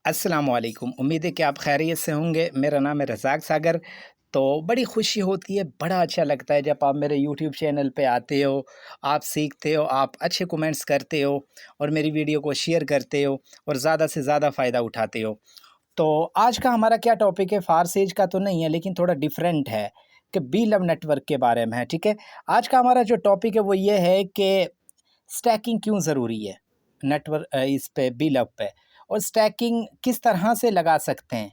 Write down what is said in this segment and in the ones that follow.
अस्सलामुअलैकुम। उम्मीद है कि आप खैरियत से होंगे। मेरा नाम है रज़ाक सागर। तो बड़ी खुशी होती है, बड़ा अच्छा लगता है जब आप मेरे यूट्यूब चैनल पे आते हो, आप सीखते हो, आप अच्छे कमेंट्स करते हो और मेरी वीडियो को शेयर करते हो और ज़्यादा से ज़्यादा फ़ायदा उठाते हो। तो आज का हमारा क्या टॉपिक है, फ़ारसेज का तो नहीं है लेकिन थोड़ा डिफरेंट है कि बी लव नेटवर्क के बारे में है, ठीक है? आज का हमारा जो टॉपिक है वो ये है कि स्टैकिंग क्यों ज़रूरी है इस पे बी लव पे, और स्टैकिंग किस तरह से लगा सकते हैं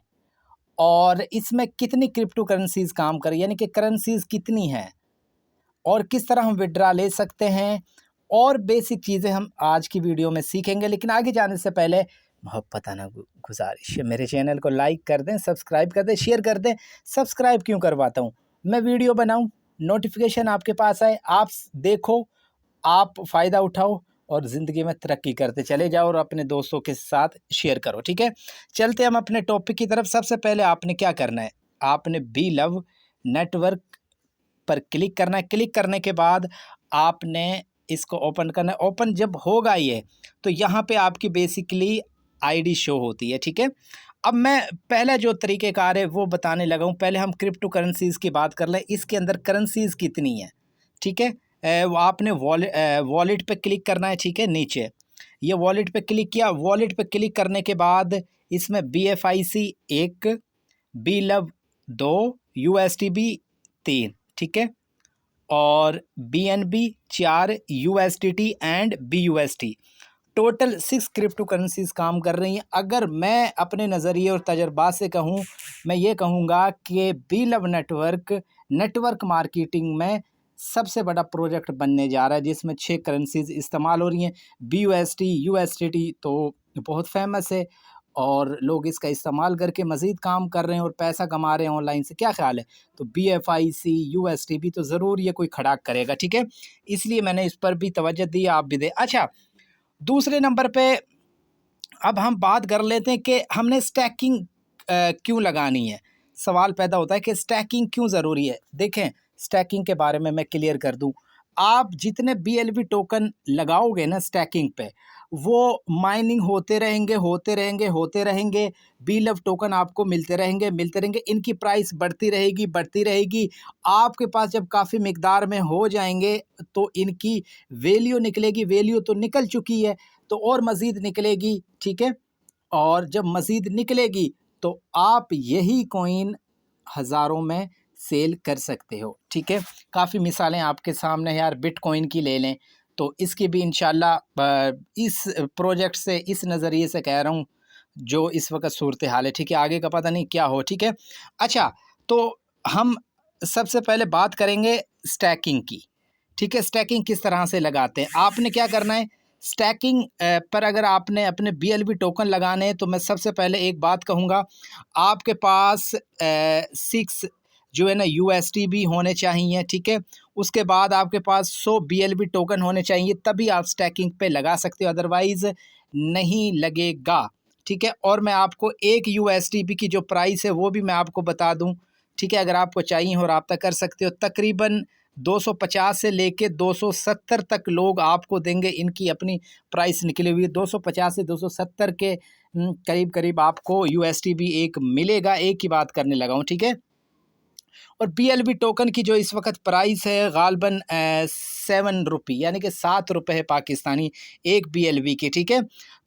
और इसमें कितनी क्रिप्टो करेंसीज़ काम करें, यानी कि करेंसीज़ कितनी हैं और किस तरह हम विथड्रा ले सकते हैं, और बेसिक चीज़ें हम आज की वीडियो में सीखेंगे। लेकिन आगे जाने से पहले मोहब्बताना गुजारिश है, मेरे चैनल को लाइक कर दें, सब्सक्राइब कर दें, शेयर कर दें। सब्सक्राइब क्यों करवाता हूँ मैं? वीडियो बनाऊँ, नोटिफिकेशन आपके पास आए, आप देखो, आप फ़ायदा उठाओ और ज़िंदगी में तरक्की करते चले जाओ और अपने दोस्तों के साथ शेयर करो, ठीक है? चलते हम अपने टॉपिक की तरफ। सबसे पहले आपने क्या करना है, आपने बी लव नेटवर्क पर क्लिक करना है। क्लिक करने के बाद आपने इसको ओपन करना है। ओपन जब होगा ये, तो यहाँ पे आपकी बेसिकली आईडी शो होती है, ठीक है? अब मैं पहला जो तरीक़ेकार है वो बताने लगा हूँ। पहले हम क्रिप्टो करेंसीज़ की बात कर लें, इसके अंदर करेंसीज़ कितनी हैं, ठीक है? वो आपने वॉलेट पे क्लिक करना है, ठीक है? नीचे ये वॉलेट पे क्लिक किया। वॉलेट पे क्लिक करने के बाद इसमें BFIC 1, बी लव 2, USDB 3, ठीक है? और BNB 4, USDT and BUSD, total 6 crypto currencies काम कर रही हैं। अगर मैं अपने नज़रिए और तजर्बात से कहूँ, मैं ये कहूँगा कि बी लव नेटवर्क मार्केटिंग में सबसे बड़ा प्रोजेक्ट बनने जा रहा है, जिसमें 6 करेंसीज़ इस्तेमाल हो रही हैं। BUSD, USDT तो बहुत फेमस है और लोग इसका इस्तेमाल करके मज़ीद काम कर रहे हैं और पैसा कमा रहे हैं ऑनलाइन से। क्या ख़्याल है? तो BFIC, USDB तो ज़रूर ये कोई खड़ाक करेगा, ठीक है? इसलिए मैंने इस पर भी तवज्जो दी, आप भी दें। अच्छा, दूसरे नंबर पे अब हम बात कर लेते हैं कि हमने स्टैकिंग क्यों लगानी है। सवाल पैदा होता है कि स्टैकिंग क्यों ज़रूरी है। देखें, स्टैकिंग के बारे में मैं क्लियर कर दूं। आप जितने BLV टोकन लगाओगे ना स्टैकिंग पे, वो माइनिंग होते रहेंगे, होते रहेंगे, होते रहेंगे। बी लव टोकन आपको मिलते रहेंगे, मिलते रहेंगे। इनकी प्राइस बढ़ती रहेगी, बढ़ती रहेगी। आपके पास जब काफ़ी मिकदार में हो जाएंगे तो इनकी वैल्यू निकलेगी। वैल्यू तो निकल चुकी है, तो और मज़ीद निकलेगी, ठीक है? और जब मज़ीद निकलेगी तो आप यही कॉइन हज़ारों में सेल कर सकते हो, ठीक है? काफ़ी मिसालें आपके सामने हैं यार, बिटकॉइन की ले लें, तो इसकी भी इंशाल्लाह इस प्रोजेक्ट से, इस नज़रिए से कह रहा हूँ, जो इस वक्त सूरत हाल है, ठीक है? आगे का पता नहीं क्या हो, ठीक है? अच्छा, तो हम सबसे पहले बात करेंगे स्टैकिंग की, ठीक है? स्टैकिंग किस तरह से लगाते हैं। आपने क्या करना है, स्टैकिंग पर अगर आपने अपने BLV टोकन लगाने हैं तो मैं सबसे पहले एक बात कहूँगा, आपके पास 6 जो है ना USDB होने चाहिए, ठीक है? उसके बाद आपके पास 100 BLV टोकन होने चाहिए, तभी आप स्टैकिंग पे लगा सकते हो, अदरवाइज़ नहीं लगेगा, ठीक है? और मैं आपको एक USDB की जो प्राइस है वो भी मैं आपको बता दूँ, ठीक है? अगर आपको चाहिए हो रब्ता कर सकते हो। तकरीबन 250 से लेके 270 तक लोग आपको देंगे। इनकी अपनी प्राइस निकली हुई है। 250 से 270 के करीब करीब आपको USDB एक मिलेगा। एक की बात करने लगा हूँ, ठीक है? और BLV टोकन की जो इस वक्त प्राइस है गालबन 7 रुपये, यानी कि 7 रुपये है पाकिस्तानी एक BLV की, ठीक है?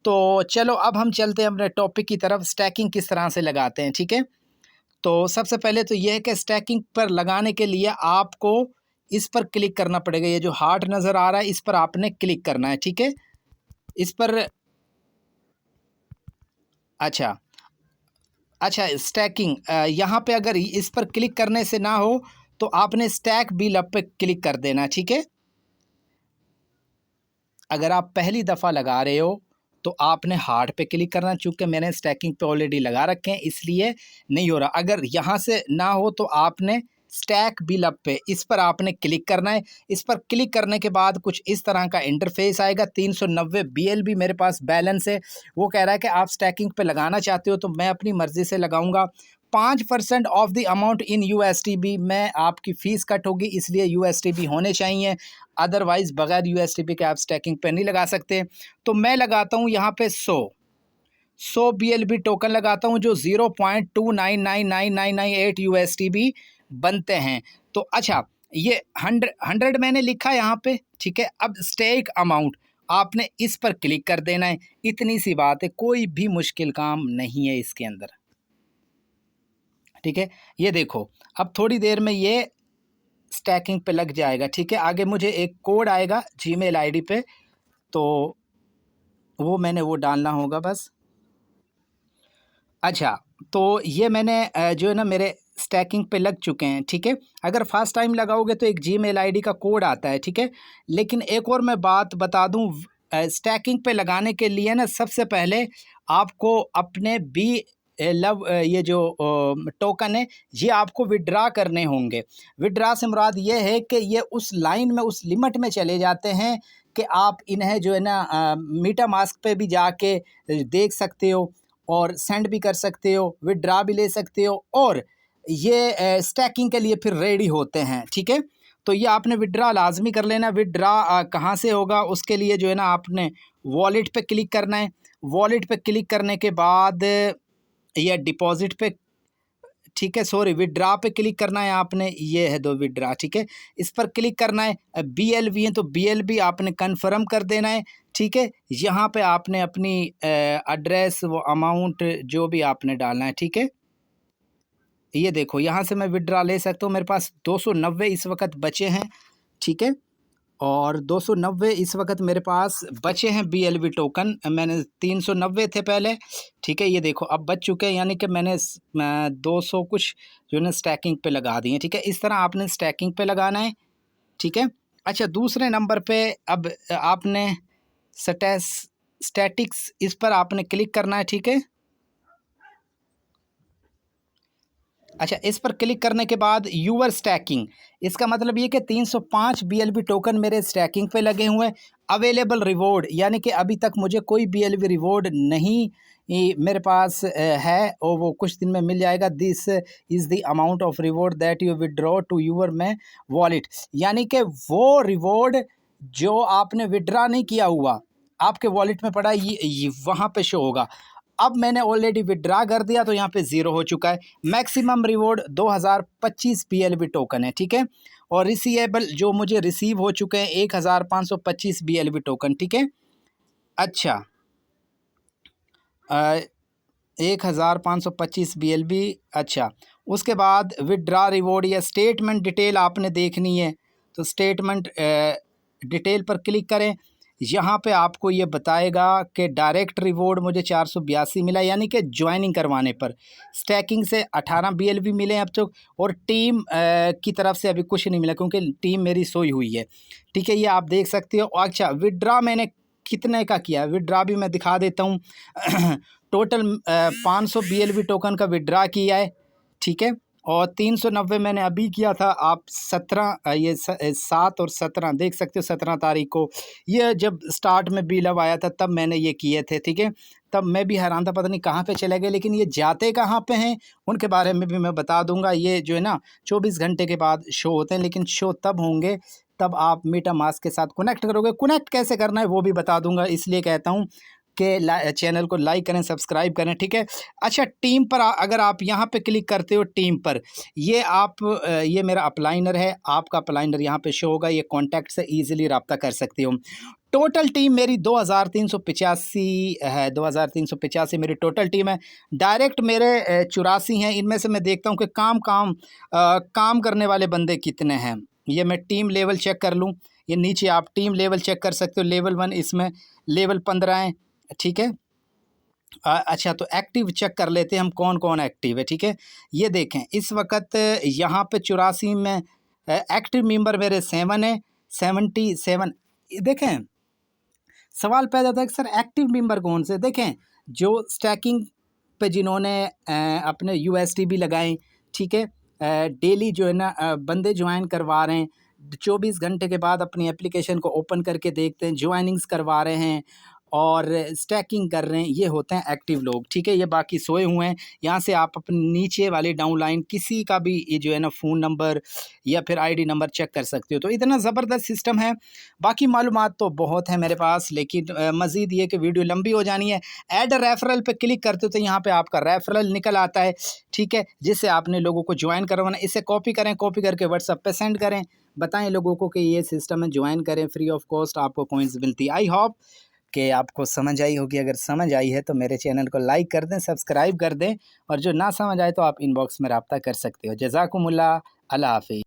तो चलो अब हम चलते हैं अपने टॉपिक की तरफ, स्टैकिंग किस तरह से लगाते हैं, ठीक है? तो सबसे पहले तो ये है कि स्टैकिंग पर लगाने के लिए आपको इस पर क्लिक करना पड़ेगा। ये जो हार्ट नज़र आ रहा है, इस पर आपने क्लिक करना है, ठीक है? इस पर अच्छा, अच्छा, स्टैकिंग यहाँ पे अगर इस पर क्लिक करने से ना हो तो आपने स्टैक बी लव पे क्लिक कर देना, ठीक है? अगर आप पहली दफ़ा लगा रहे हो तो आपने हार्ट पे क्लिक करना, चूँकि मैंने स्टैकिंग पे ऑलरेडी लगा रखे हैं इसलिए नहीं हो रहा। अगर यहाँ से ना हो तो आपने स्टैक बिल अप पे, इस पर आपने क्लिक करना है। इस पर क्लिक करने के बाद कुछ इस तरह का इंटरफेस आएगा। 390 BLV मेरे पास बैलेंस है। वो कह रहा है कि आप स्टैकिंग पे लगाना चाहते हो तो मैं अपनी मर्ज़ी से लगाऊंगा। 5% of the amount in USDB में आपकी फ़ीस कट होगी, इसलिए USDB होने चाहिए, अदरवाइज़ बगैर USDB के आप स्टैकिंग पे नहीं लगा सकते। तो मैं लगाता हूँ यहाँ पे 100, 100 BLB टोकन लगाता हूँ जो 0.29999998 USDB बनते हैं। तो अच्छा, ये 100 मैंने लिखा यहाँ पे, ठीक है। अब स्टेक अमाउंट आपने इस पर क्लिक कर देना है, इतनी सी बात है, कोई भी मुश्किल काम नहीं है इसके अंदर, ठीक है। ये देखो अब थोड़ी देर में ये स्टैकिंग पे लग जाएगा, ठीक है। आगे मुझे एक कोड आएगा जीमेल आईडी पे, तो वो मैंने वो डालना होगा बस। अच्छा, तो ये मैंने जो है ना मेरे स्टैकिंग पे लग चुके हैं, ठीक है। अगर फर्स्ट टाइम लगाओगे तो एक जीमेल आईडी का कोड आता है, ठीक है। लेकिन एक और मैं बात बता दूं, स्टैकिंग पे लगाने के लिए ना सबसे पहले आपको अपने ये जो टोकन है ये आपको विड्रा करने होंगे। विड्रा से मुराद ये है कि ये उस लाइन में, उस लिमिट में चले जाते हैं कि आप इन्हें जो है ना मीटा मास्क पे भी जाके देख सकते हो, और सेंड भी कर सकते हो, विड्रा भी ले सकते हो, और ये स्टैकिंग के लिए फिर रेडी होते हैं, ठीक है। तो ये आपने विड्रा लाजमी कर लेना। विड्रा कहाँ से होगा, उसके लिए जो है ना आपने वॉलेट पे क्लिक करना है। वॉलेट पे क्लिक करने के बाद या डिपॉजिट पे, ठीक है, सॉरी, विड्रा पे क्लिक करना है आपने, ये है दो विड्रा, ठीक है। इस पर क्लिक करना है। BLB है तो BLB आपने कन्फर्म कर देना है, ठीक है। यहाँ पे आपने अपनी एड्रेस, वो अमाउंट जो भी आपने डालना है, ठीक है। ये देखो यहाँ से मैं विड्रा ले सकता हूँ, मेरे पास 290 इस वक्त बचे हैं, ठीक है। और 290 इस वक्त मेरे पास बचे हैं BLB टोकन। मैंने 390 थे पहले, ठीक है। ये देखो अब बच चुके हैं, यानी कि मैंने 200 कुछ जो है ना स्टैकिंग पे लगा दिए, ठीक है। इस तरह आपने स्टैकिंग पे लगाना है, ठीक है। अच्छा, दूसरे नंबर पे अब आपने स्टैटिक्स, इस पर आपने क्लिक करना है, ठीक है। अच्छा, इस पर क्लिक करने के बाद यूवर स्टैकिंग, इसका मतलब ये कि 305 BLB टोकन मेरे स्टैकिंग पे लगे हुए हैं। अवेलेबल रिवॉर्ड, यानी कि अभी तक मुझे कोई BLB रिवॉर्ड नहीं मेरे पास है, और वो कुछ दिन में मिल जाएगा। This is the amount of reward that you withdraw to your में वॉलेट, यानी कि वो रिवॉर्ड जो आपने विड्रा नहीं किया हुआ आपके वॉलेट में पड़ा, ये वहाँ पे शो होगा। अब मैंने ऑलरेडी विड्रा कर दिया तो यहाँ पे ज़ीरो हो चुका है। मैक्सिमम रिवॉर्ड 2025 BLB टोकन है, ठीक है। और रिसीवेबल जो मुझे रिसीव हो चुके हैं 1525 BLB टोकन, ठीक है। अच्छा, 1525 BLB। अच्छा, उसके बाद विड्रा रिवॉर्ड या स्टेटमेंट डिटेल आपने देखनी है, तो स्टेटमेंट डिटेल पर क्लिक करें। यहाँ पे आपको ये बताएगा कि डायरेक्ट रिवॉर्ड मुझे 482 मिला, यानी कि ज्वाइनिंग करवाने पर। स्टैकिंग से 18 BLB मिले हैं अब तक, और टीम की तरफ से अभी कुछ नहीं मिला क्योंकि टीम मेरी सोई हुई है, ठीक है। ये आप देख सकते हो। अच्छा, विड्रा मैंने कितने का किया, विड्रा भी मैं दिखा देता हूँ। टोटल 500 BLB टोकन का विड्रा किया है, ठीक है। और 390 मैंने अभी किया था। आप 17 ये 7 और 17 देख सकते हो, 17 तारीख को ये जब स्टार्ट में बिल अब आया था तब मैंने ये किए थे, ठीक है। तब मैं भी हैरान था, पता नहीं कहाँ पे चले गए, लेकिन ये जाते कहाँ पे हैं उनके बारे में भी मैं बता दूंगा। ये जो है ना 24 घंटे के बाद शो होते हैं, लेकिन शो तब होंगे तब आप मीटा मास्क के साथ कनेक्ट करोगे। कनेक्ट कैसे करना है वो भी बता दूंगा, इसलिए कहता हूँ कि चैनल को लाइक करें, सब्सक्राइब करें, ठीक है। अच्छा, टीम पर अगर आप यहाँ पे क्लिक करते हो, टीम पर ये मेरा अपलाइनर है, आपका अपलाइनर यहाँ पे शो होगा। ये कॉन्टैक्ट से ईजिली रब्ता कर सकते हो। टोटल टीम मेरी 2385 है, 2385 मेरी टोटल टीम है। डायरेक्ट मेरे 84 हैं। इनमें से मैं देखता हूँ कि काम करने वाले बंदे कितने हैं। ये मैं टीम लेवल चेक कर लूँ, ये नीचे आप टीम लेवल चेक कर सकते हो। लेवल 1 इसमें लेवल 15 है, ठीक है। अच्छा, तो एक्टिव चेक कर लेते हैं हम कौन कौन एक्टिव है, ठीक है। ये देखें इस वक्त यहाँ पे 84 में एक्टिव मेंबर मेरे 7 है, 77। देखें सवाल पैदा होता है कि सर एक्टिव मेंबर कौन से। देखें जो स्टैकिंग पे जिन्होंने अपने USDB लगाएं, ठीक है, डेली जो है ना बंदे ज्वाइन करवा रहे हैं, 24 घंटे के बाद अपनी एप्लीकेशन को ओपन करके देखते हैं, ज्वाइनिंग्स करवा रहे हैं, और स्टैकिंग कर रहे हैं, ये होते हैं एक्टिव लोग, ठीक है। ये बाकी सोए हुए हैं। यहाँ से आप अपने नीचे वाली डाउन लाइन किसी का भी ये जो है ना फ़ोन नंबर या फिर आईडी नंबर चेक कर सकते हो। तो इतना ज़बरदस्त सिस्टम है। बाकी मालूमात तो बहुत है मेरे पास, लेकिन मज़ीद ये कि वीडियो लंबी हो जानी है। ऐड रेफरल पे क्लिक करते हो तो यहाँ पे आपका रेफरल निकल आता है, ठीक है, जिससे आपने लोगों को ज्वाइन करवाना। इसे कॉपी करें, कॉपी करके व्हाट्सएप पे सेंड करें, बताएं लोगों को कि ये सिस्टम है, ज्वाइन करें, फ्री ऑफ कॉस्ट आपको कॉइन्स मिलती है। आई होप कि आपको समझ आई होगी। अगर समझ आई है तो मेरे चैनल को लाइक कर दें, सब्सक्राइब कर दें, और जो ना समझ आए तो आप इनबॉक्स में रब्ता कर सकते हो। जज़ाकुमुल्लाह, अल्लाह हाफ़िज़।